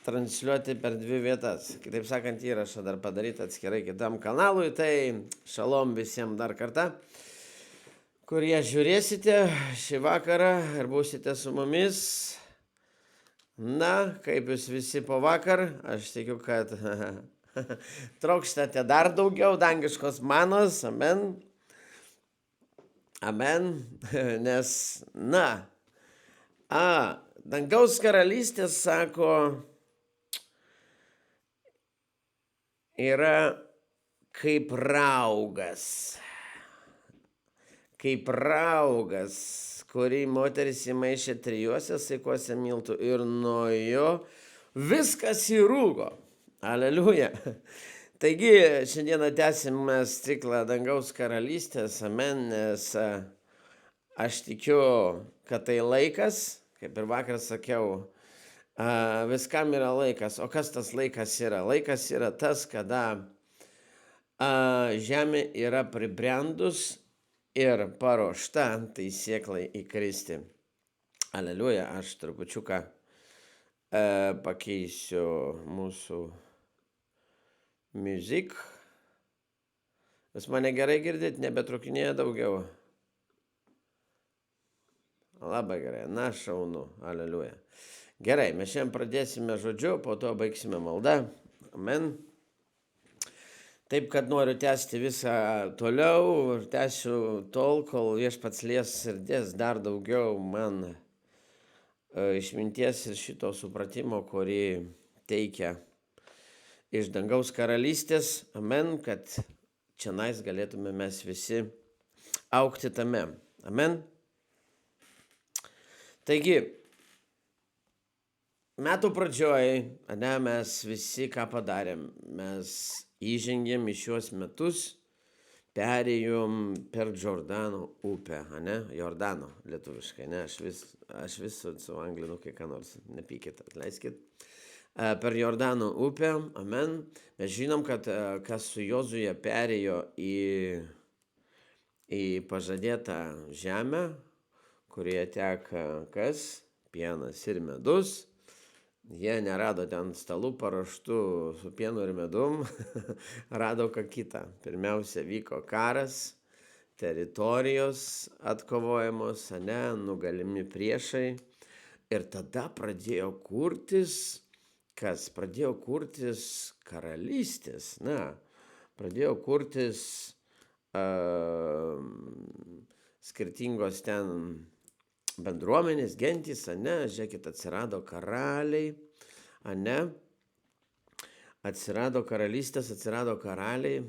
transliuoti per dvi vietas. Kitaip sakant, įrašą dar padaryti atskirai kitam kanalui. Tai šalom visiems dar kartą, kurie žiūrėsite šį vakarą ir būsite su mumis. Na, kaip jūs visi po vakar, aš tikiu, kad trokštate dar daugiau dangiškos manos. Amen. Amen. Nes, dangaus karalystė, sako, yra kaip raugas. Kaip raugas, kurį moteris įmaišė 3 saikuose miltų ir nuo jo viskas įrūgo. Aleliuja. Taigi, šiandieną tęsime ciklą dangaus karalystės, amen, nes aš tikiu, kad tai laikas, kaip ir vakar sakiau, viskam yra laikas. O kas tas laikas yra? Laikas yra tas, kada žemė yra pribrendus ir paruošta tai sėklai įkristi. Aleliuja, aš trupučiuką pakeisiu mūsų muzik. Jūs mane gerai girdit, nebetrukinėja daugiau. Labai gerai, na šaunu, aleliuja. Gerai, mes šiandien pradėsime žodžiu, po to baigsime maldą. Amen. Taip, kad noriu tęsti visą toliau ir tęsiu tol, kol viešpats lies ir dės dar daugiau man išminties ir šito supratimo, kurį teikia iš dangaus karalystės. Amen, kad čianais galėtume mes visi augti tame. Amen. Taigi, metų pradžioj, mes visi ką padarėm? Mes įžengėm į šios metus, perėjom per Jordano upę, Jordano lietuviškai, aš vis su anglinukai ką nors, nepykit, atleiskit. Per Jordano upę, amen. Mes žinom, kad kas su Jozuje perėjo į pažadėtą žemę, kurioje teka kas? Pienas ir medus. Jie nerado ten stalų paruoštų su pienu ir medum, rado ką kitą. Pirmiausia vyko karas, teritorijos atkovojamos, nugalimi priešai. Ir tada pradėjo kurtis, kas? Pradėjo kurtis karalystės, pradėjo kurtis skirtingos ten bendruomenės, gentys, žiūrėkit, atsirado karaliai, atsirado karalystės, atsirado karaliai,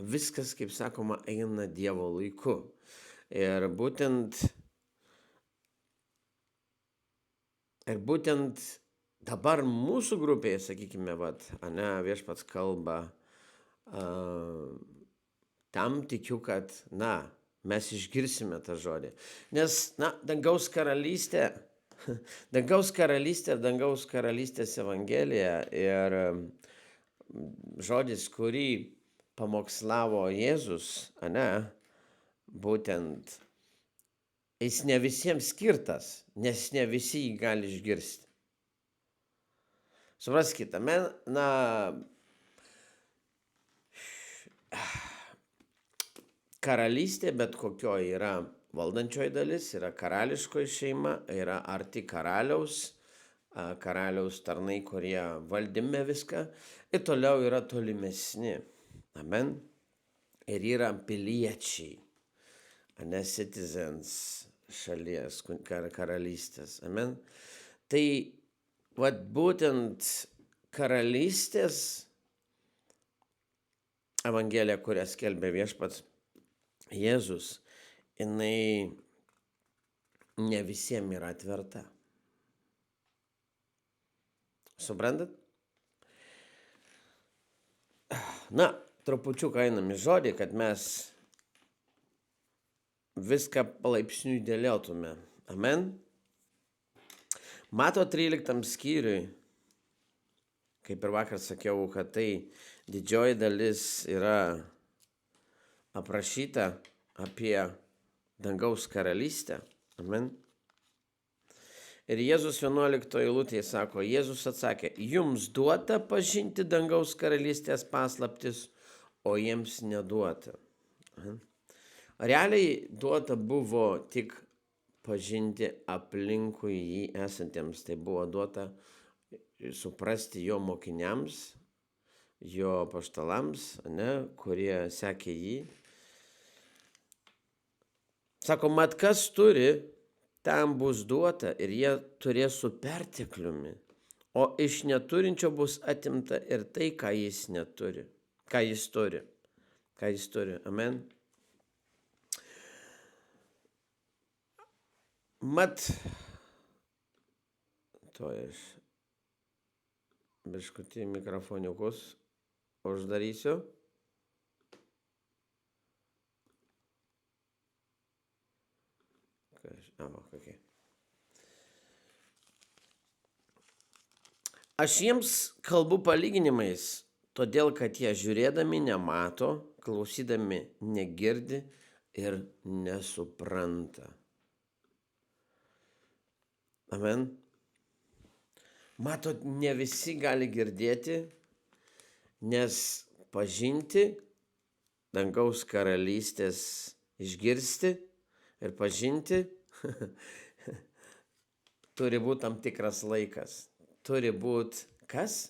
viskas, kaip sakoma, eina Dievo laiku. Ir būtent dabar mūsų grupėje, sakykime, viešpats kalba, tam tikiu, kad, mes išgirsime tą žodį. Nes, dangaus karalystė ir dangaus karalystės evangelija ir žodis, kurį pamokslavo Jėzus, būtent jis ne visiems skirtas, nes ne visi jį gali išgirsti. Supraskite, karalystė, bet kokio yra valdančioji dalis, yra karališkoji šeima, yra arti karaliaus tarnai, kurie valdyme viską, ir toliau yra tolimesni. Amen. Ir yra piliečiai, citizens šalies, karalystės. Amen. Tai būtent karalystės evangelija, kurią skelbė viešpats Jėzus, jinai ne visiems yra atverta. Suprantat? Trupučiuką einam į žodį, kad mes viską palaipsniui dėliotume. Amen. Mato 13 skyriui, kaip ir vakar sakiau, kad tai didžioji dalis yra aprašyta apie dangaus karalystę. Amen. Ir Jėzus 11 eilutėje sako, Jėzus atsakė, jums duota pažinti dangaus karalystės paslaptis, o jiems neduota. Realiai duota buvo tik pažinti aplinkui jį esantiems. Tai buvo duota suprasti jo mokiniams, jo apaštalams, kurie sekė jį. Sako, mat kas turi, tam bus duota ir jie turės su pertekliumi, o iš neturinčio bus atimta ir tai, ką jis neturi, ką jis turi. Amen. Mat, to aš biškutį mikrofoniukus uždarysiu. Okay. Aš jiems kalbu palyginimais, todėl kad jie žiūrėdami nemato, klausydami negirdi ir nesupranta. Amen. Matot, ne visi gali girdėti, nes pažinti dangaus karalystės išgirsti ir pažinti turi būti tam tikras laikas. Turi būti kas?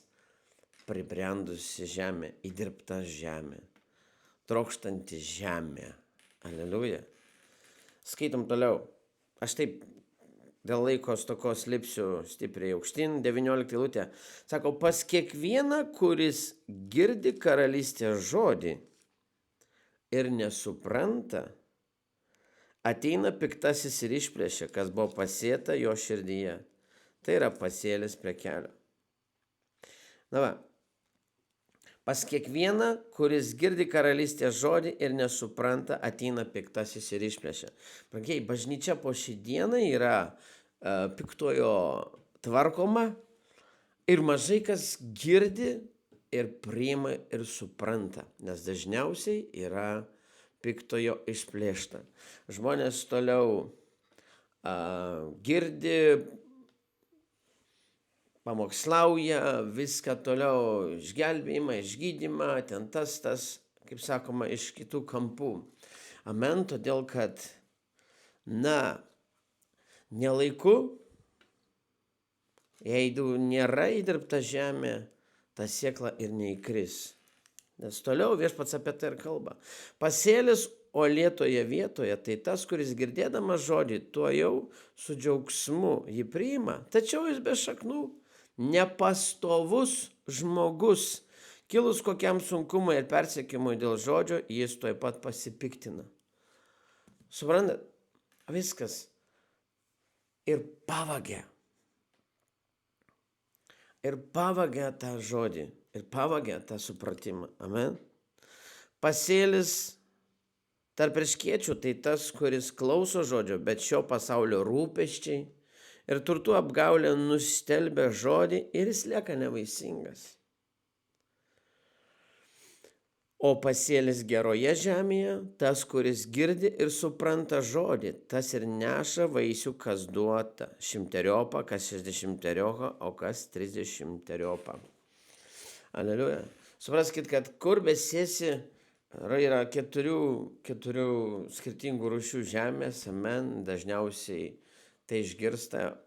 Pribrendusi žemė, įdirbta žemė, trokštanti žemė. Aleliuja. Skaitom toliau. Aš taip dėl laiko stokos lipsiu stipriai aukštyn. 19 eilutė. Sako, pas kiekvieną, kuris girdi karalystės žodį ir nesupranta, ateina piktasis ir išplėšia, kas buvo pasėta jo širdyje. Tai yra pasėlis prie kelio. Na va, pas kiekvieną, kuris girdi karalystės žodį ir nesupranta, ateina piktasis ir išplėšia. Brangiai, bažnyčia po šį dieną yra piktojo tvarkoma ir mažai kas girdi ir priima ir supranta, nes dažniausiai yra piktojo išplėšta. Žmonės toliau girdi, pamokslauja, viską toliau išgelbėjimą, išgydymą, ten tas, kaip sakoma, iš kitų kampų. Amen, todėl kad, nelaiku, jeigu nėra įdirbta žemė, ta sėkla ir neįkris. Nes toliau viešpats apie tai ir kalba. Pasėlis uolėtoje vietoje, tai tas, kuris girdėdamas žodį, tuo jau su džiaugsmu jį priima. Tačiau jis be šaknų, nepastovus žmogus, kilus kokiam sunkumui ir persekiojimui dėl žodžio, jis tuoj pat pasipiktina. Suprantat, viskas. Ir pavagia. Ir pavagia tą žodį. Ir pavagia tą supratimą. Amen. Pasėlis tarp erškėčių, tai tas, kuris klauso žodžio, bet šio pasaulio rūpesčiai ir turtų apgaulė nustelbia žodį ir jis lieka nevaisingas. O pasėlis geroje žemėje, tas, kuris girdi ir supranta žodį, tas ir neša vaisių, kas duota 100, kas 60, o kas 30. Aleliuja. Supraskit, kad kur besėsi, yra keturių skirtingų rūšių žemės, amen, dažniausiai tai išgirsta,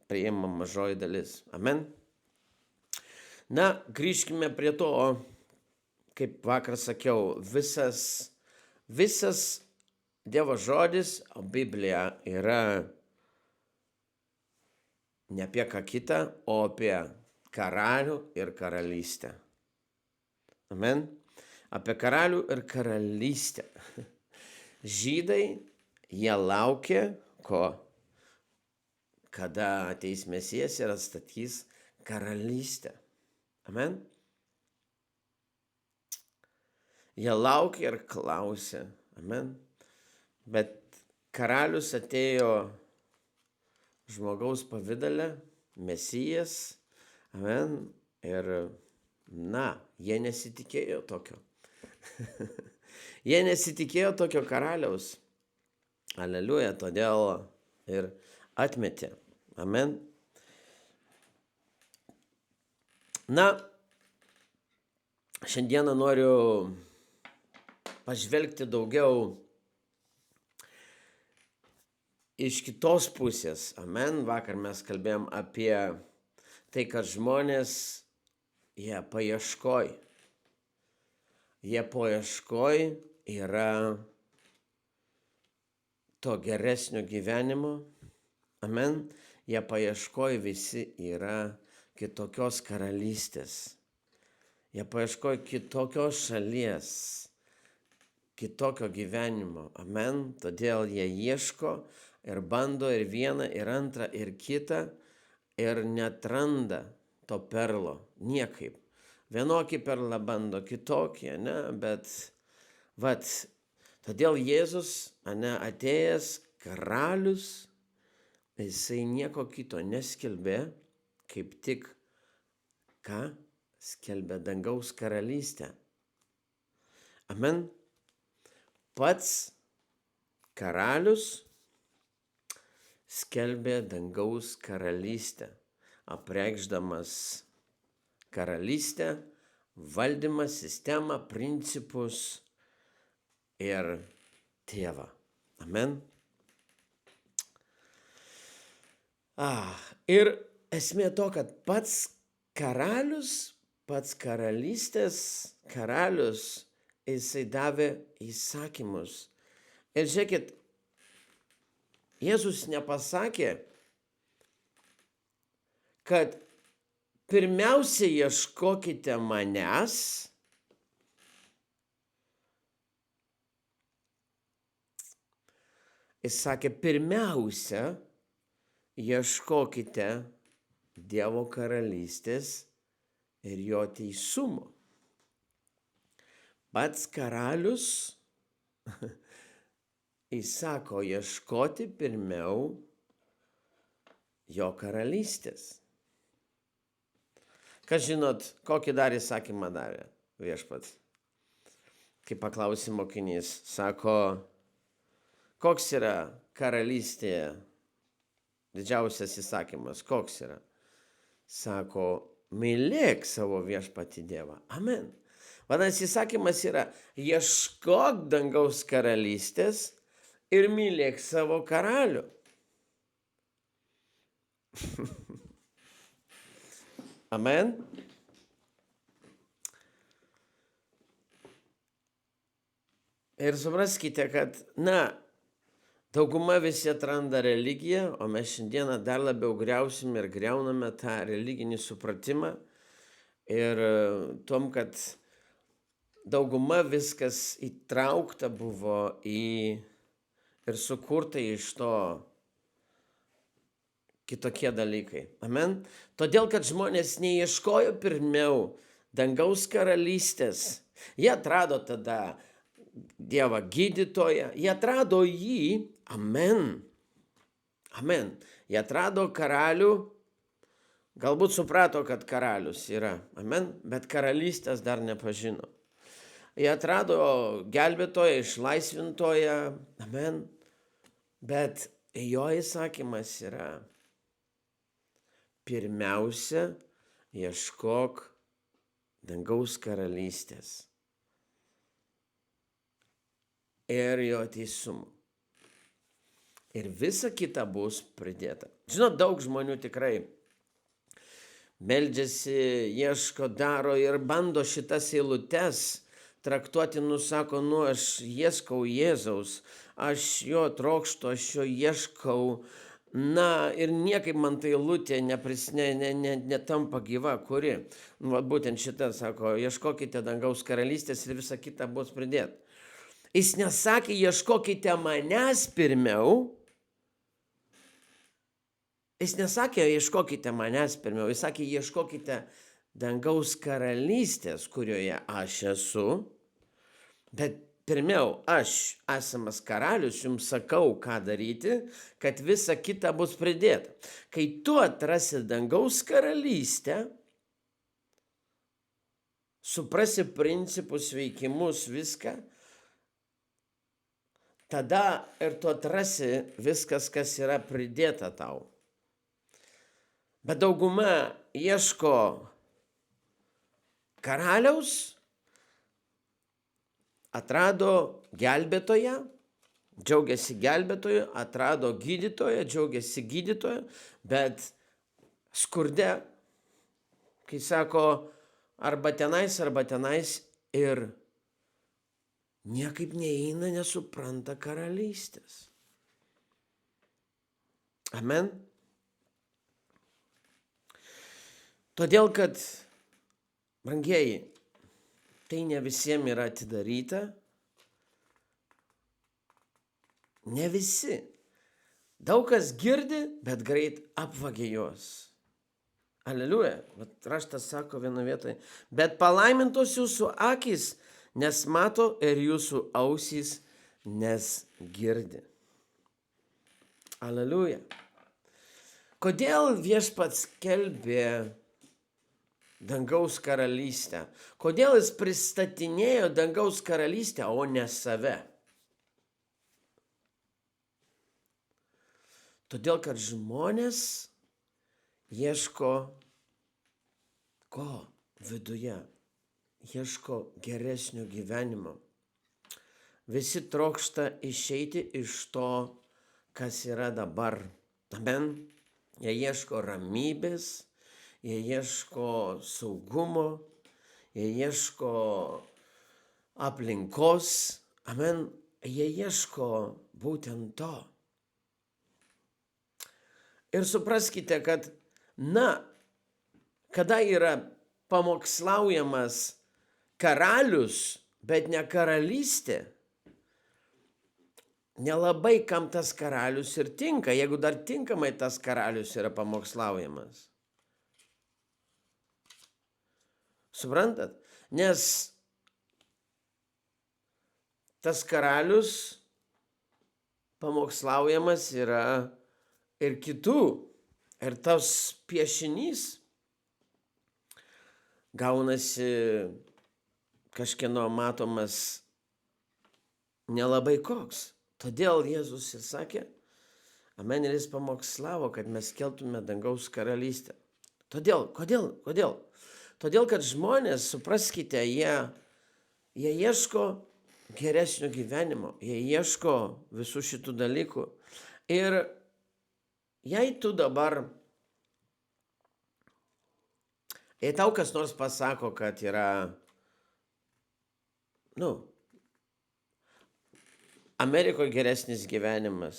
priima mažoji dalis. Amen. Na, grįžkime prie to, kaip vakar sakiau, visas Dievo žodis, o Biblija yra ne apie ką kitą, o apie karalių ir karalystę. Amen. Apie karalių ir karalystę. Žydai, jie laukia, kada ateis Mesijas ir atstatys karalystę. Amen. Jie laukia ir klausia. Amen. Bet karalius atėjo žmogaus pavidale, Mesijas. Amen. Ir, jie nesitikėjo tokio. Jie nesitikėjo tokio karaliaus. Aleliuja, todėl ir atmetė. Amen. Na, šiandieną noriu pažvelgti daugiau iš kitos pusės. Amen. Vakar mes kalbėjom apie tai, kad žmonės, jie paieškoj. Jie paieškoj yra to geresnio gyvenimo. Amen. Jie paieškoj visi yra kitokios karalystės. Jie paieškoj kitokios šalies, kitokio gyvenimo. Amen. Todėl jie ieško ir bando ir vieną, ir antrą, ir kitą ir neatranda to perlo niekaip. Vienokį perlą bando, kitokį, ne, bet todėl Jėzus, atėjęs karalius, jisai nieko kito neskelbė, kaip tik ką skelbė dangaus karalystę. Amen. Pats karalius skelbė dangaus karalystę, apreikšdamas karalystę, valdymą, sistemą, principus ir tėvą. Amen. Ir esmė to, kad pats karalius, pats karalystės karalius, jisai davė įsakymus. Ir žiūrėkit, Jėzus nepasakė, kad pirmiausia ieškokite manęs, jis sakė, pirmiausia ieškokite Dievo karalystės ir jo teisumo. Pats karalius įsako ieškoti pirmiau jo karalystės. Kas žinot, kokį dar įsakymą davė viešpats? Kai klausė mokinys, sako, koks yra karalystėje didžiausias įsakymas, koks yra? Sako, mylėk savo viešpatį Dievą. Amen. Vadinasi, įsakymas yra, ieškok dangaus karalystės ir mylėk savo karalių. Amen. Ir supraskite, kad, dauguma visi atranda religiją, o mes šiandieną dar labiau griausim ir griauname tą religinį supratimą. Ir tom, kad dauguma viskas įtraukta buvo ir sukurta iš to kitokie dalykai. Amen. Todėl, kad žmonės neieškojo pirmiau dangaus karalystės. Jie atrado tada Dievą gydytoją. Jie atrado jį. Amen. Amen. Jie atrado karalių. Galbūt suprato, kad karalius yra. Amen. Bet karalystės dar nepažino. Jie atrado gelbėtoją, išlaisvintoją. Amen. Bet jo įsakymas yra, pirmiausia, ieškok dangaus karalystės ir jo teisumo. Ir visa kita bus pridėta. Žinot, daug žmonių tikrai meldžiasi, ieško, daro ir bando šitas eilutes traktuoti, sako, aš ieškau Jėzaus, aš jo trokštu, aš jo ieškau, ir niekaip man tai eilutė netampa gyva, kuri. Būtent šitą sako, ieškokite dangaus karalystės ir visa kita bus pridėta. Jis nesakė, ieškokite manęs pirmiau. Jis nesakė, ieškokite manęs pirmiau. Jis sakė, ieškokite dangaus karalystės, kurioje aš esu. Bet pirmiau, aš, esamas karalius, jums sakau, ką daryti, kad visa kita bus pridėta. Kai tu atrasi dangaus karalystę, suprasi principus, veikimus, viską, tada ir tu atrasi viskas, kas yra pridėta tau. Bet dauguma ieško karaliaus, atrado gelbėtoją, džiaugiasi gelbėtoju, atrado gydytoją, džiaugiasi gydytoju, bet skurde, kai sako, arba tenais ir niekaip neįeina, nesupranta karalystės. Amen. Todėl, kad, brangieji, tai ne visiems yra atidaryta. Ne visi. Daug kas girdi, bet greit apvagia juos. Aleliuja. Bet raštas sako vienoje vietoje. Bet palaimintos jūsų akys, nes mato, ir jūsų ausys, nes girdi. Aleliuja. Kodėl viešpats skelbė dangaus karalystę? Kodėl jis pristatinėjo dangaus karalystę, o ne save? Todėl, kad žmonės ieško ko viduje? Ieško geresnio gyvenimo. Visi trokšta išeiti iš to, kas yra dabar. Amen. Jie ieško ramybės, jie ieško saugumo, jie ieško aplinkos. Amen. Jie ieško būtent to. Ir supraskite, kad, kada yra pamokslaujamas karalius, bet ne karalystė, nelabai kam tas karalius ir tinka, jeigu dar tinkamai tas karalius yra pamokslaujamas. Suprantat? Nes tas karalius pamokslaujamas yra ir kitų. Ir tas piešinys gaunasi kažkieno matomas nelabai koks. Todėl Jėzus ir sakė, amen, ir jis pamokslavo, kad mes keltume dangaus karalystę. Todėl, kodėl? Todėl, kad žmonės, supraskite, jie ieško geresnio gyvenimo, jie ieško visų šitų dalykų. Ir jei tu dabar, jei tau kas nors pasako, kad yra, Amerikoje geresnis gyvenimas,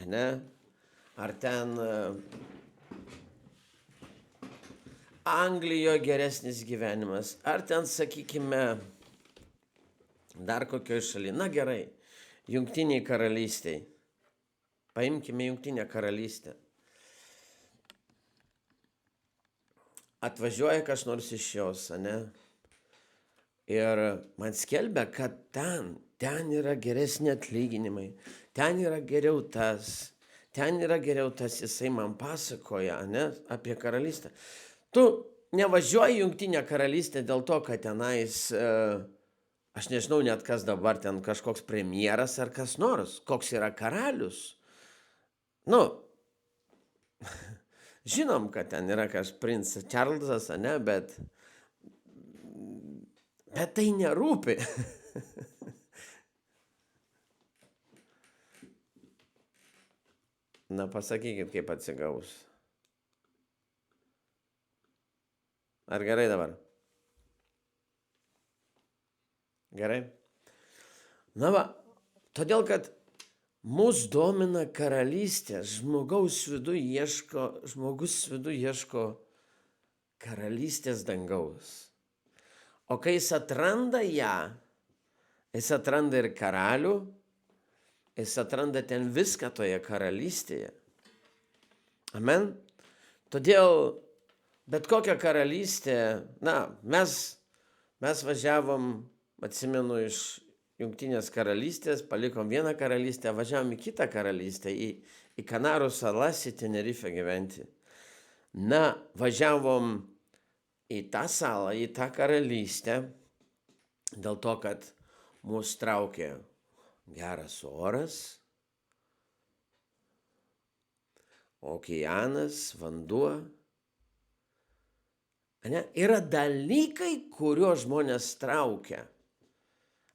ne? Ar ten Anglijoje geresnis gyvenimas, ar ten, sakykime, dar kokioje šalyje, gerai, Jungtiniai karalystiai. Paimkime Jungtinę karalystę. Atvažiuoja kas nors iš jos, ne? Ir man skelbia, kad ten yra geresni atlyginimai, ten yra geriau tas, jisai man pasakoja, ne, apie karalystę. Tu nevažiuoji Jungtinę karalystę dėl to, kad tenais, aš nežinau net kas dabar, ten kažkoks premjeras ar kas nors, koks yra karalius. Žinom, kad ten yra princas Čarlzas, ne, bet tai nerūpi. Pasakykit, kaip atsigaus. Ar gerai dabar? Gerai? Todėl, kad mus domina karalystė, žmogus viduje ieško karalystės dangaus. O kai jis atranda ją, jis atranda ir karalių, jis atranda ten viską toje karalystėje. Amen. Todėl bet kokią karalystę, mes važiavom, atsimenu, iš Jungtinės karalystės, palikom vieną karalystę, važiavom į kitą karalystę, į Kanarų salas, į Tenerifę gyventi. Važiavom į tą salą, į tą karalystę, dėl to, kad mus traukė geras oras, okeanas, vanduo, Ane? Yra dalykai, kurio žmonės traukia.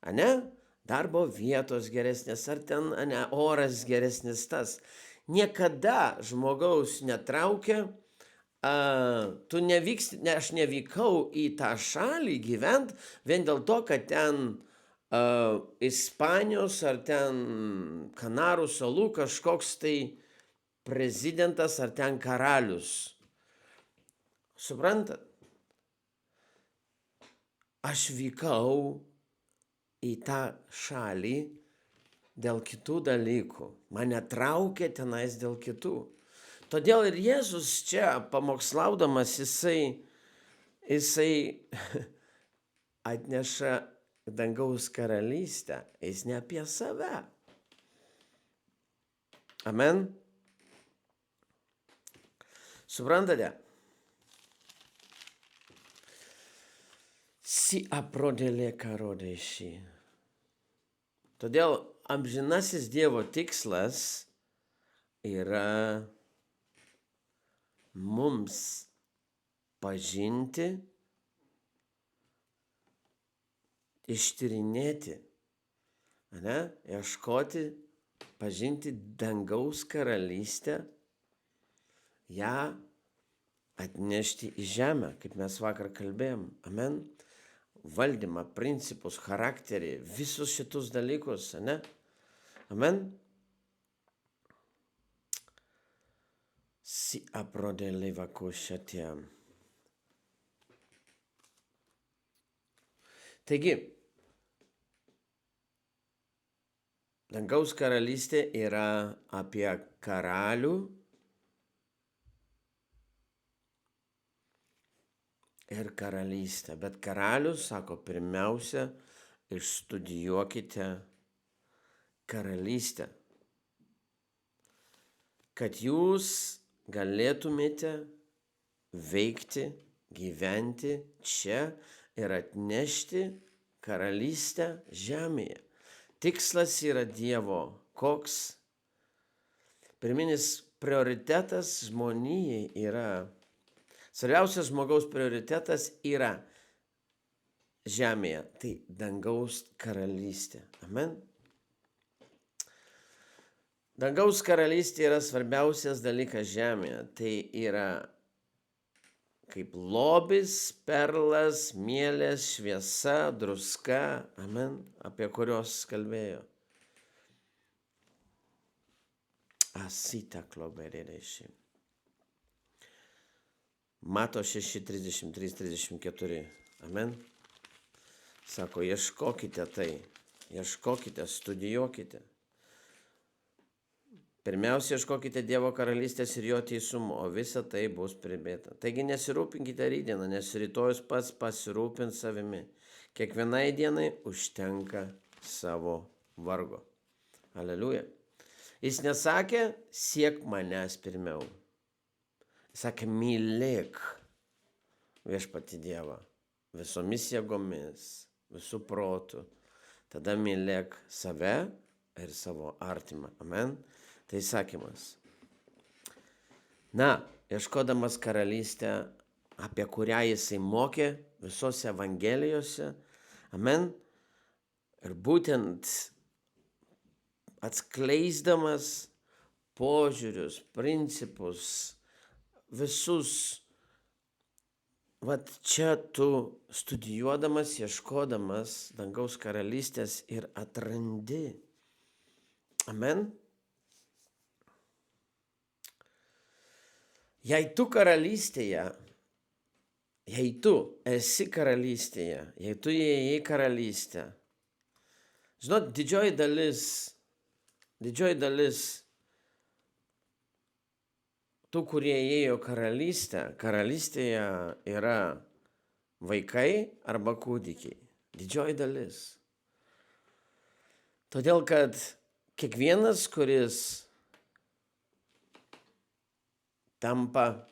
Ane? Darbo vietos geresnės, ar ten oras geresnis tas. Niekada žmogaus netraukia, aš nevykau į tą šalį gyvent vien dėl to, kad ten Ispanijos ar ten Kanarų salų kažkoks tai prezidentas ar ten karalius. Suprantat? Aš vykau į tą šalį dėl kitų dalykų. Mane traukė tenais dėl kitų. Todėl ir Jėzus čia pamokslaudamas, jisai atneša dangaus karalystę. Jis ne apie save. Amen. Suprantate? Si aprodėlė karodė šį. Todėl amžinasis Dievo tikslas yra mums pažinti, ištyrinėti, ieškoti, pažinti dangaus karalystę, ją atnešti į žemę, kaip mes vakar kalbėjom. Amen. Valdymą, principus, charakterį, visus šitus dalykus, Amen. Si aprodėlė vakušatė. Taigi, dangaus karalystė yra apie karalių ir karalystę. Bet karalius sako, pirmiausia, išstudijuokite karalystę, kad jūs galėtumėte veikti, gyventi čia ir atnešti karalystę žemėje. Tikslas yra Dievo koks? Pirminis prioritetas žmonijai yra, svarbiausias žmogaus prioritetas yra žemėje, tai dangaus karalystė. Amen. Dangaus karalystė yra svarbiausias dalykas žemėje. Tai yra kaip lobis, perlas, mielės, šviesa, druska, amen, apie kurios kalbėjo. Asita kloberėdėši. Mato 6:33-34. Amen. Sako, ieškokite tai, ieškokite, studijuokite. Pirmiausia, ieškokite Dievo karalystės ir jo teisumo, o visa tai bus pridėta. Taigi nesirūpinkite rytdieną, nes rytojus pats pasirūpins savimi. Kiekvienai dienai užtenka savo vargo. Aleliuja. Jis nesakė, siek manęs pirmiau. Jis sakė, mylėk viešpatį Dievą visomis jėgomis, visų protų. Tada mylėk save ir savo artimą. Amen. Tai sakymas. Ieškodamas karalystę, apie kurią jisai mokė visose evangelijose, amen, ir būtent atskleisdamas požiūrius, principus, visus, čia tu studijuodamas, ieškodamas dangaus karalystės ir atrandi. Amen. Jei tu esi karalystėje, jei tu įėjai karalystę, žinot, didžioji dalis tų, kurie įėjo karalystėje yra vaikai arba kūdikiai. Didžioji dalis. Todėl, kad kiekvienas, kuris tampa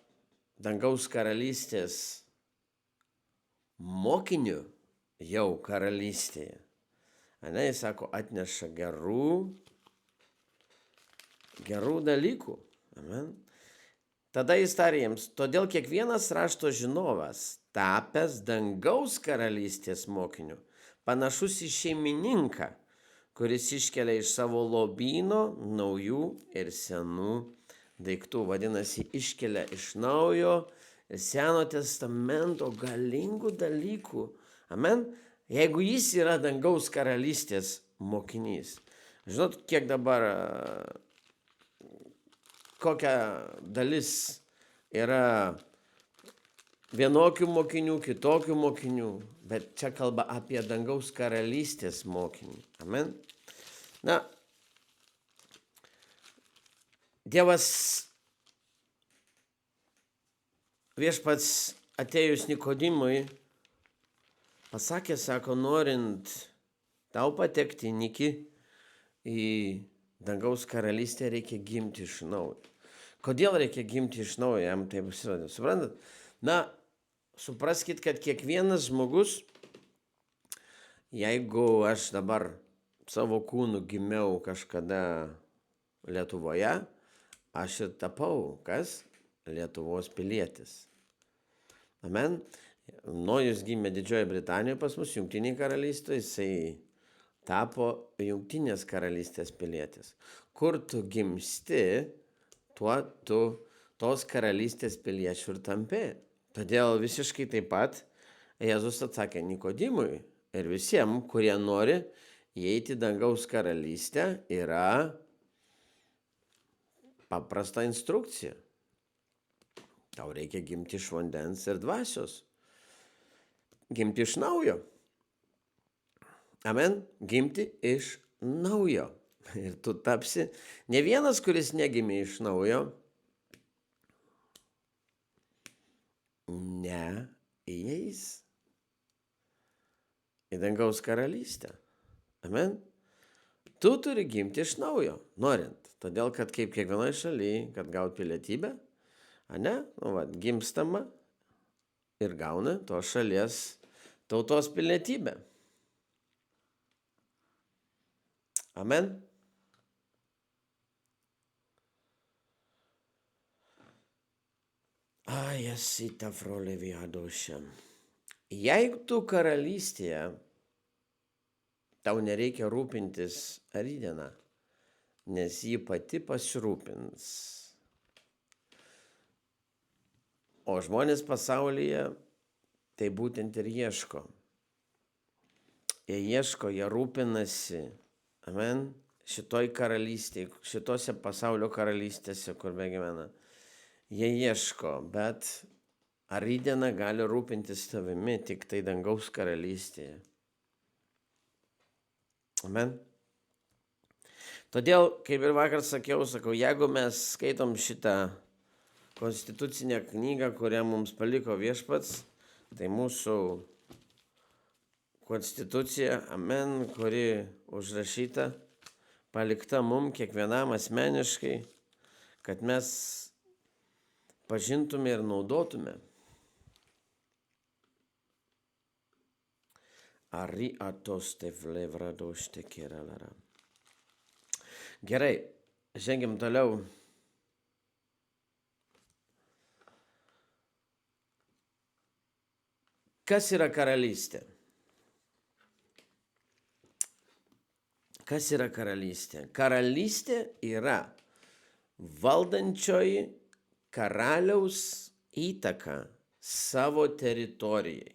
dangaus karalystės mokiniu jau karalystėje. Jis sako, atneša gerų dalykų. Amen. Tada jis tarė jiems, todėl kiekvienas rašto žinovas, tapęs dangaus karalystės mokiniu, panašus į šeimininką, kuris iškelia iš savo lobyno naujų ir senų daiktų. Vadinasi, iškelia iš naujo ir Seno testamento galingų dalykų. Amen. Jeigu jis yra dangaus karalystės mokinys. Žinot, kiek dabar, kokia dalis yra vienokių mokinių, kitokių mokinių, bet čia kalba apie dangaus karalystės mokinį. Amen. Na, Dievas viešpats atėjus Nikodimui pasakė, sako, norint tau patekti į dangaus karalystę, reikia gimti iš naujo. Kodėl reikia gimti iš naujo, jam tai pasirodė. Suprantat? Na, supraskit, kad kiekvienas žmogus, jeigu aš dabar savo kūnu gimiau kažkada Lietuvoje, aš ir tapau, kas? Lietuvos pilietis. Amen. Nojus gimė Didžiojoje Britanijoje, pas mus Jungtinėje karalystėje, jisai tapo Jungtinės karalystės pilietis. Kur tu gimsti, tuo tu tos karalystės piliečių ir tampi. Todėl visiškai taip pat Jėzus atsakė Nikodimui ir visiems, kurie nori įeiti dangaus karalystę, yra paprasta instrukcija. Tau reikia gimti iš vandens ir dvasios. Gimti iš naujo. Amen. Gimti iš naujo. Ir tu tapsi ne vienas, kuris negimė iš naujo, neįeis į dangaus karalystę. Amen. Tu turi gimti iš naujo, norint. Todėl, kad kaip kiekvienoje šalyje, kad gaut pilietybę, gimstama ir gauna tos šalies tautos pilietybę. Amen. Esite frole viadošia. Jeigu tu karalystėje, tau nereikia rūpintis rytdieną, nes ji pati pasirūpins. O žmonės pasaulyje tai būtent ir ieško. Jie ieško, jie rūpinasi. Amen. Šitoj karalystėje, šitose pasaulio karalystėse, kur begyvena. Jie ieško, bet ar rytdiena gali rūpintis tavimi tik tai dangaus karalystėje. Amen. Todėl, kaip ir vakar sakiau, jeigu mes skaitom šitą konstitucinę knygą, kurią mums paliko viešpats, tai mūsų konstitucija, amen, kuri užrašyta, palikta mum kiekvienam asmeniškai, kad mes pažintume ir naudotume. Ari atoste vlevradošte keralara. Gerai, žengiam toliau. Kas yra karalystė? Kas yra karalystė? Karalystė yra valdančioji karaliaus įtaka savo teritorijai,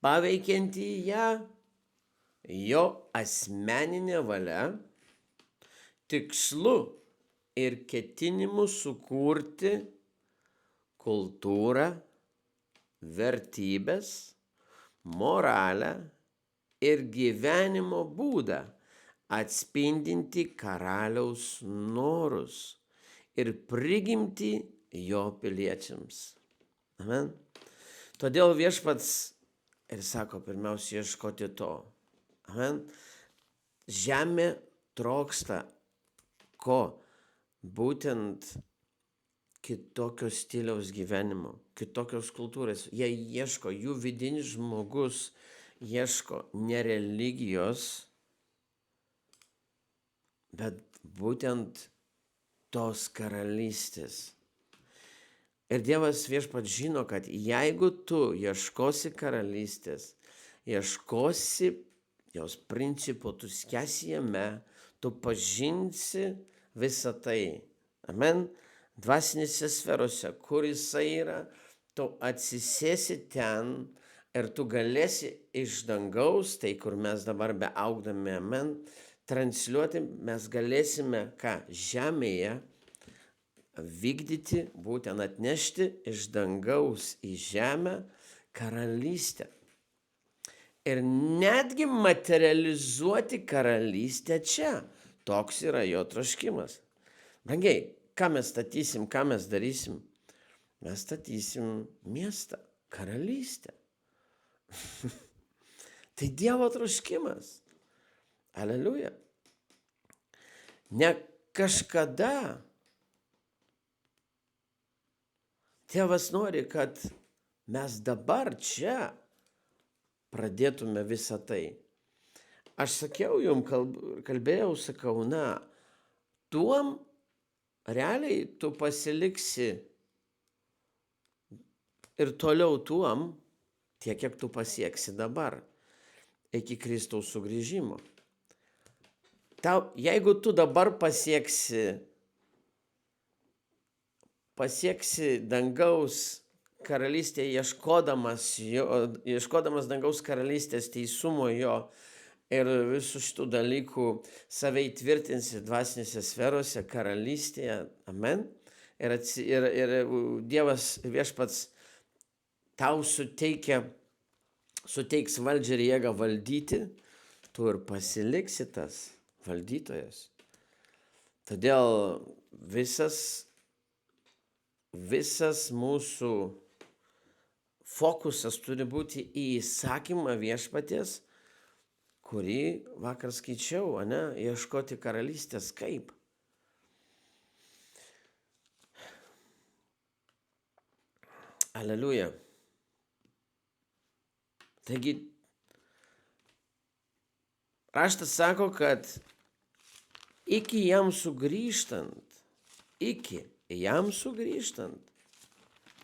paveikianti ją jo asmeninė valia, tikslu ir ketinimu sukurti kultūrą, vertybės, moralę ir gyvenimo būdą atspindinti karaliaus norus ir prigimtį jo piliečiams. Amen. Todėl viešpats ir sako, pirmiausia, ieškoti to. Amen. Žemė trokšta ko? Būtent kitokio stiliaus gyvenimo, kitokios kultūros. Jie ieško, jų vidinis žmogus ieško ne religijos, bet būtent tos karalystės. Ir Dievas viešpats žino, kad jeigu tu ieškosi karalystės, ieškosi jos principų, tu skęsi jame, tu pažinsi visą tai. Amen. Dvasinėse sferose, kur jisai yra, tu atsisėsi ten ir tu galėsi iš dangaus, tai kur mes dabar beaugdami, amen, transliuoti, mes galėsime ką žemėje vykdyti, būtent atnešti iš dangaus į žemę karalystę. Ir netgi materializuoti karalystę čia. Toks yra jo troškimas. Brangiai, ką mes statysim, ką mes darysim? Mes statysim miestą, karalystę. Tai Dievo troškimas. Aleliuja. Ne kažkada Tėvas nori, kad mes dabar čia pradėtume visą tai. Aš sakiau jums, kalbėjau, sakau, tuom realiai tu pasiliksi ir toliau tuom, tiek, kiek tu pasieksi dabar, iki Kristaus sugrįžimo. Jeigu tu dabar pasieksi dangaus karalystėje, ieškodamas dangaus karalystės teisumo jo ir visų šitų dalykų save įtvirtinsi dvasinėse sferose, karalystėje, amen. Ir Dievas viešpats tau suteiks valdžią ir jėgą valdyti, tu ir pasiliksi tas valdytojas. Todėl visas mūsų fokusas turi būti į įsakymą viešpaties, kurį vakar skaičiau, ieškoti karalystės kaip. Aleliuja. Taigi, raštas sako, kad iki jam sugrįžtant,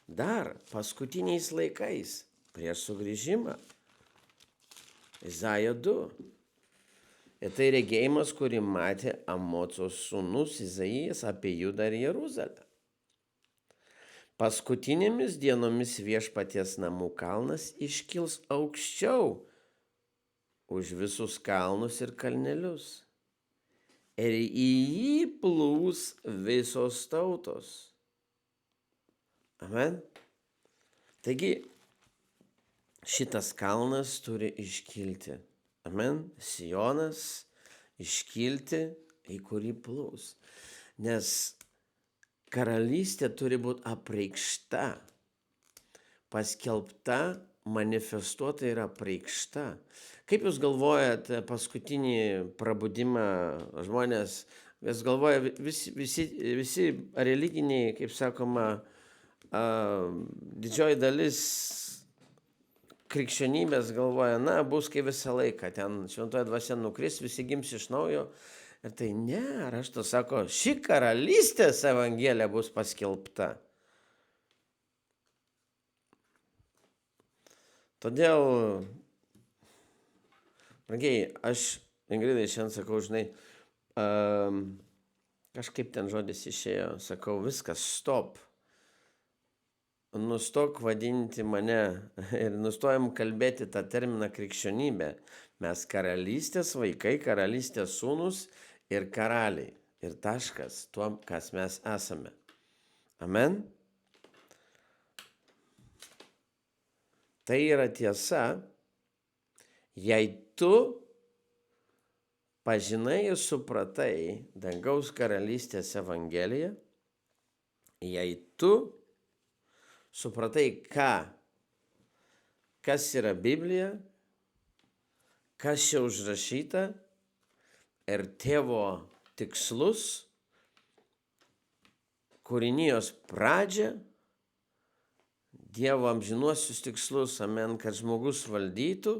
dar paskutiniais laikais, prieš sugrįžimą, Izaja 2. Ir tai regėjimas, kurį matė Amocos sūnus Izaijas apie Judą ir Jeruzalę. Paskutinėmis dienomis viešpaties namų kalnas iškils aukščiau už visus kalnus ir kalnelius. Ir į jį plūs visos tautos. Amen. Taigi, šitas kalnas turi iškilti. Amen. Sionas iškilti, į kurį plūs. Nes karalystė turi būti apreikšta, paskelbta, manifestuota ir apreikšta. Kaip jūs galvojate, paskutinį prabudimą žmonės, vis galvoja, visi religiniai, kaip sakoma, didžioji dalis krikščionybės galvoja, bus kaip visą laiką, ten šventoji dvasia nukris, visi gims iš naujo. Ir tai ne, raštas sako, ši karalystės evangelija bus paskelbta. Todėl, brangiai, aš Ingridai šiandien sakau, žinai, kažkaip ten žodis išėjo, sakau, viskas, stop. Nustok vadinti mane ir nustojam kalbėti tą terminą krikščionybė. Mes karalystės vaikai, karalystės sūnus ir karaliai. Ir taškas tuom, kas mes esame. Amen. Tai yra tiesa, jei tu pažinai ir supratai dangaus karalystės evangeliją, jei tu supratai, kas yra Biblija, kas čia užrašyta ir tėvo tikslus, kūrinijos pradžią, Dievo amžinuosius tikslus, amen, kad žmogus valdytų,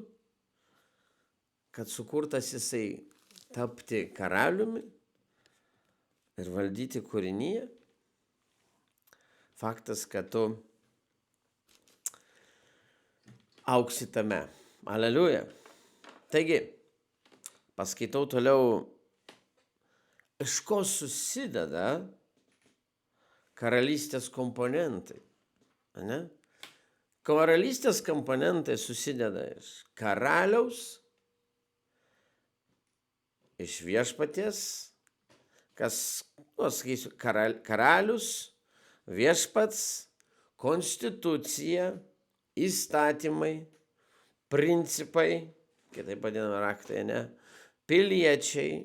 kad sukurtas jisai tapti karaliumi, ir valdyti kūrinyje. Faktas, kad tu auksi tame. Aleliuja. Taigi, paskaitau toliau, iš ko susideda karalystės komponentai. Ne? Karalystės komponentai susideda iš karaliaus, iš viešpaties, kas, sakysiu, karalius, viešpats, konstitucija, įstatymai, principai, kitaip vadinami raktai, ne, piliečiai,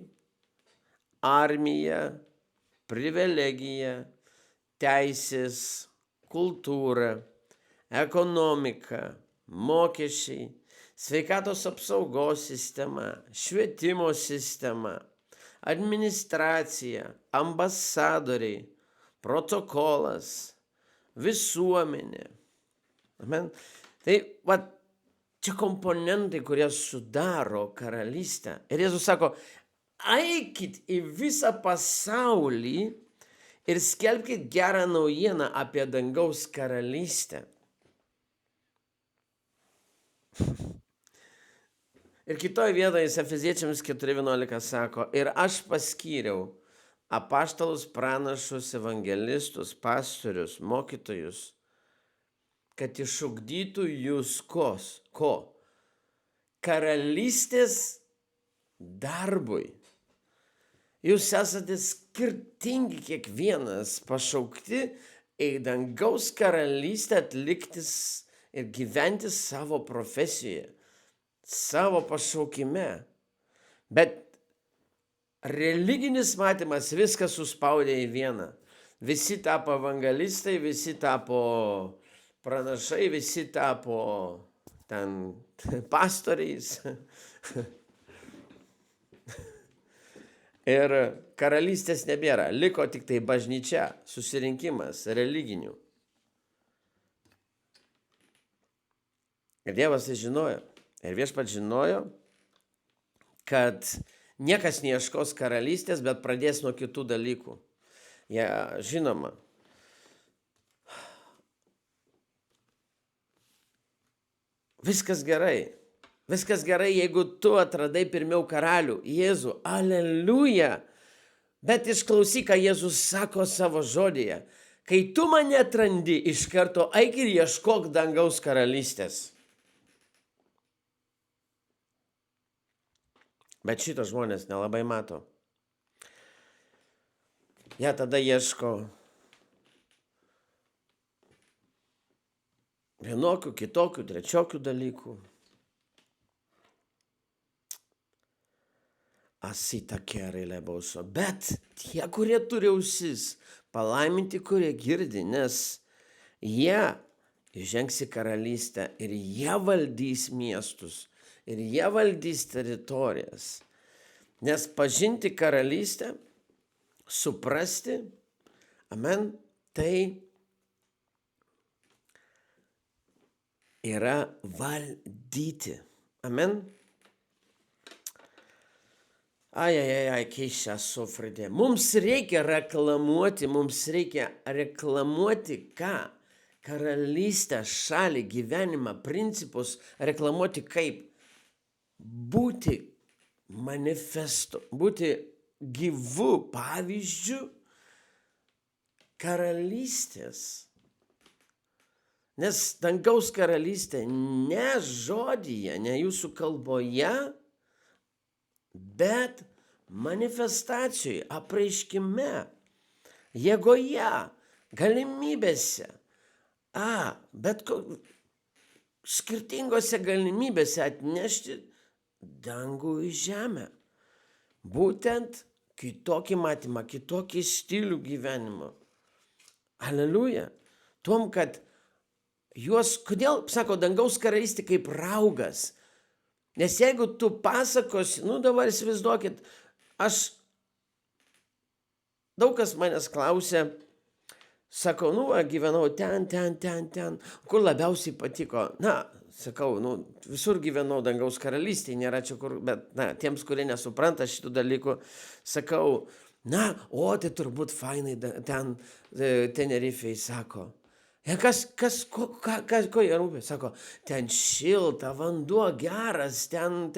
armija, privilegija, teisės, kultūra, ekonomika, mokesčiai, sveikatos apsaugos sistema, švietimo sistema, administracija, ambasadoriai, protokolas, visuomenė. Amen. Tai čia komponentai, kurie sudaro karalystę. Ir Jėzus sako, eikit į visą pasaulį ir skelbkit gerą naujieną apie dangaus karalystę. Ir kitoje vietoje Efeziečiams 4:11 sako, ir aš paskyriau apaštalus, pranašus, evangelistus, pastorius, mokytojus, kad išugdytų jūs ko? Karalystės darbui. Jūs esate skirtingi kiekvienas, pašaukti į dangaus karalystę atliktis ir gyventi savo profesijoje, savo pašaukime. Bet religinis matymas viską suspaudė į vieną. Visi tapo evangelistai, visi tapo pranašai, visi tapo ten pastoriais. Ir karalystės nebėra, liko tik tai bažnyčia, susirinkimas religinių. Ir Dievas tai žinojo, ir Viešpats žinojo, kad niekas neieškos karalystės, bet pradės nuo kitų dalykų. Žinoma, viskas gerai. Viskas gerai, jeigu tu atradai pirmiau karalių, Jėzų, aleliuja. Bet išklausyk, ką Jėzus sako savo žodyje. Kai tu mane atrandi, iš karto eik ir ieškok dangaus karalystės. Bet šito žmonės nelabai mato. Jie tada ieško vienokių, kitokių, trečiokių dalykų. Asita kerai lebauso. Bet tie, kurie turi ausis, palaiminti, kurie girdi, nes jie įžengs į karalystę ir jie valdys miestus, ir jie valdys teritorijas. Nes pažinti karalystę, suprasti, amen, tai yra valdyti. Amen. Keišia sofridė. Mums reikia reklamuoti ką? Karalystę, šalį, gyvenimą, principus, reklamuoti kaip? Būti manifestu, būti gyvu pavyzdžiu karalystės. Nes dangaus karalystė ne žodyje, ne jūsų kalboje, bet manifestacijoje, apreiškime, jėgoje, galimybėse. Bet skirtingose galimybėse atnešti dangų į žemę. Būtent kitokį matymą, kitokį stilių gyvenimo. Aleliuja. Tuom, kad kodėl, sako, dangaus karalystė kaip raugas. Nes jeigu tu pasakosi, dabar įsivaizduokit, daug kas manęs klausia, sakau, gyvenau ten, kur labiausiai patiko. Sakau, visur gyvenau dangaus karalystėje, nėra čia kur, bet, tiems, kurie nesupranta šitų dalykų, sakau, Na, o tai turbūt fainai ten Tenerifei, sako. Ko jie rūpė? Sako, ten šilta, vanduo geras, ten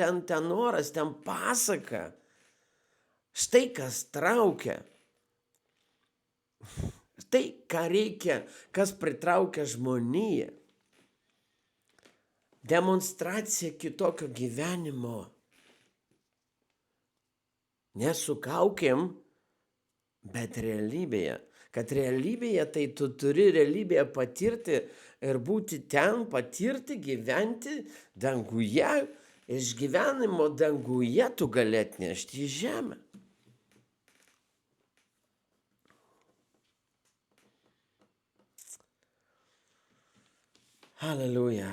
oras, ten pasaka. Štai kas traukia. Štai ką reikia, kas pritraukia žmoniją. Demonstracija kitokio gyvenimo. Nesukaukėm, bet realybėje. Kad realybėje tai tu turi realybėje patirti ir būti ten, patirti, gyventi danguje. Iš gyvenimo danguje tu gali atnešti į žemę. Halleluja.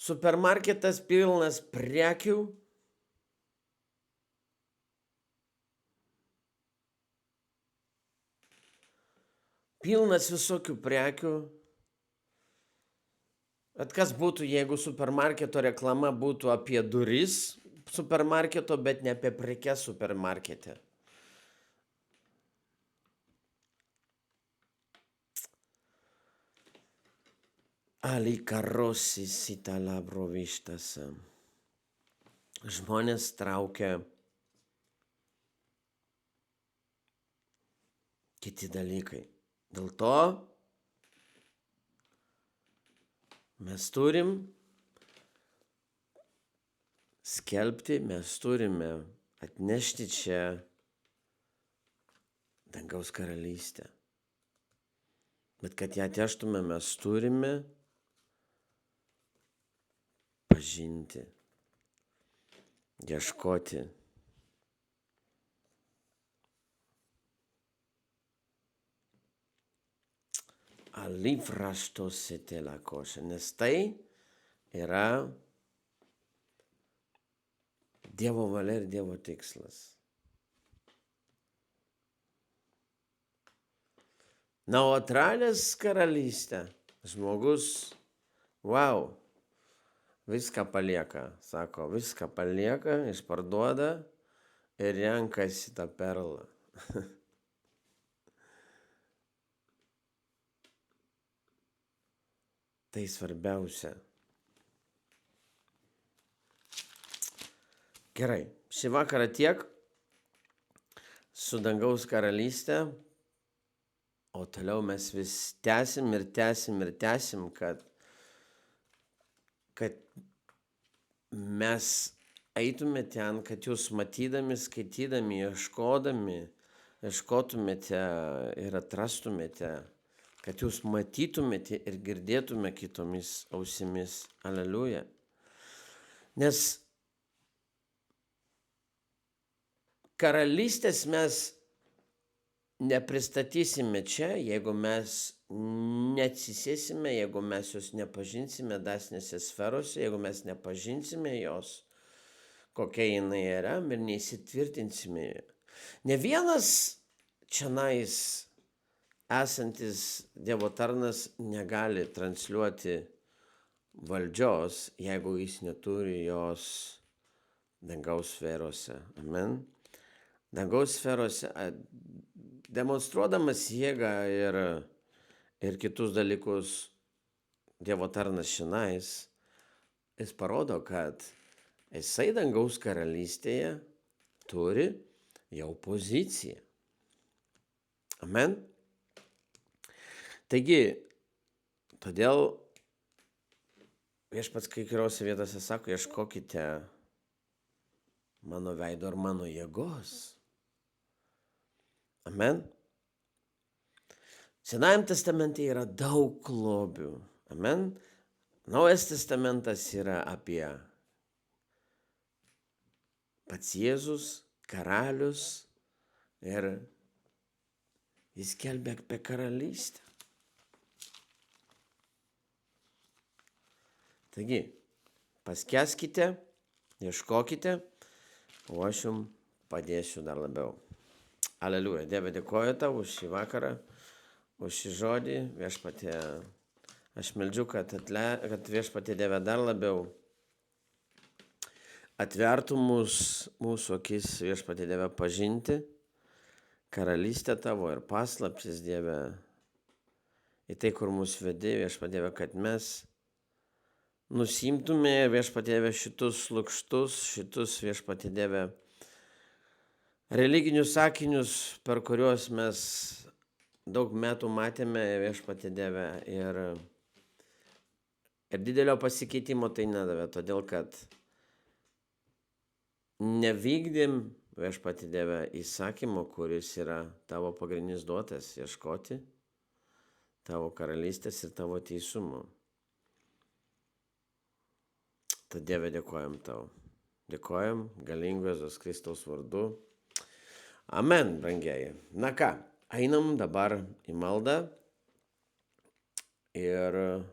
Supermarketas pilnas prekių. Pilnas visokių prekių. Bet kas būtų, jeigu supermarketo reklama būtų apie duris supermarketo, bet ne apie prekes supermarkete? Alikarosis italabrovištas. Žmonės traukia kiti dalykai. Dėl to mes turim skelbti, mes turime atnešti čia dangaus karalystę. Bet kad ją atneštume, mes turime pažinti, ieškoti. Alifraštose telakoše, nes tai yra Dievo valia ir Dievo tikslas. Na, o atradęs karalystę, žmogus, wow, viską palieka, sako, viską palieka, išparduoda ir renkasi tą perlą. Tai svarbiausia. Gerai, šį vakarą tiek su dangaus karalystė, o toliau mes vis tęsim, kad mes eitume ten, kad jūs matydami, skaitydami, ieškotumėte ir atrastumėte, kad jūs matytumėte ir girdėtume kitomis ausimis. Aleliuja. Nes karalystės mes nepristatysime čia, jeigu mes neatsisėsime, jeigu mes jos nepažinsime dvasinėse sferose, jeigu mes nepažinsime jos, kokia jinai yra, ir neįsitvirtinsime. Ne vienas čionais esantis Dievo tarnas negali transliuoti valdžios, jeigu jis neturi jos dangaus sferose. Amen. Dangaus sferose, demonstruodamas jėgą ir kitus dalykus, Dievo tarnas šiandien, jis parodo, kad jisai dangaus karalystėje turi jau poziciją. Amen. Taigi, todėl viešpats kai kuriuose vietose sako, ieškokite mano veido ir mano jėgos. Amen. Senajame testamente yra daug lobių. Amen. Naujas testamentas yra apie pats Jėzus, karalius, ir jis kelbė apie karalystę. Taigi, paskęskite, ieškokite, o aš jums padėsiu dar labiau. Aleliuja. Dieve, dėkoju tau už šį vakarą, už šį žodį. Viešpatie, aš meldžiu, kad viešpatie Dieve dar labiau atvertų mūsų akis viešpatie Dieve pažinti karalystę tavo ir paslaptis Dieve, į tai, kur mūsų vedi viešpatie Dieve, kad mes nusimtume viešpatie Dieve šitus lukštus, šitus viešpatie Dieve religinius sakinius, per kuriuos mes daug metų matėme viešpatie Dieve ir didelio pasikeitimo tai nedavė, todėl kad nevykdėm viešpatie Dieve įsakymo, kuris yra tavo pagrindinis duotas - ieškoti tavo karalystės ir tavo teisumo. Tad Dieve dėkojam tau. Dėkojam galingo Jėzaus Kristaus vardu. Amen, brangieji. Na ką, einam dabar į maldą ir